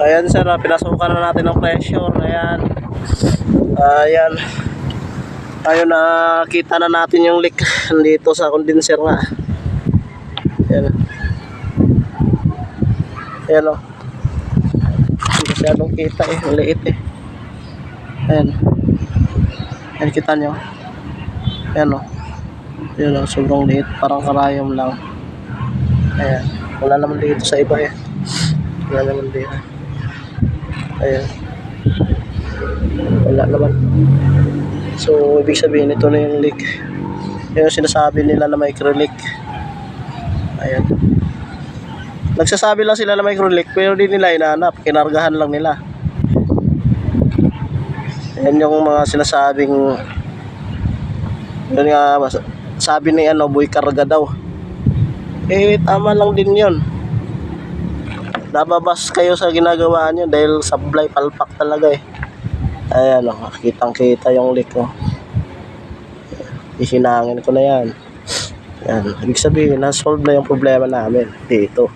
Ayan sir, pinasukan na natin ng pressure. Ayan. Ayan. Ayun, nakita na natin yung leak dito sa condenser nga. Ayan. Ayan o. Hindi masyadong kita eh. Maliit eh. Ayan. Ayan, kita nyo. Ayan o. Ayan o, sobrang liit. Parang karayom lang. Ayan. Wala naman dito sa iba eh. Wala naman dito. Ayan. Wala naman. So, ibig sabihin ito na yung leak. Yung sinasabi nila na micro leak. Ayan. Nagsasabi lang sila na micro leak, pero di nila inaanap. Kinargahan lang nila. Ayan yung mga sinasabing, yun nga, sabi ni boy karga daw. Eh, tama lang din yun. Nababas kayo sa ginagawa nyo dahil sablay palpak talaga eh. Ayan o, kitang kita yung leak o. Ihinangin ko na yan. Yan, ibig sabihin na-solve na yung problema namin dito.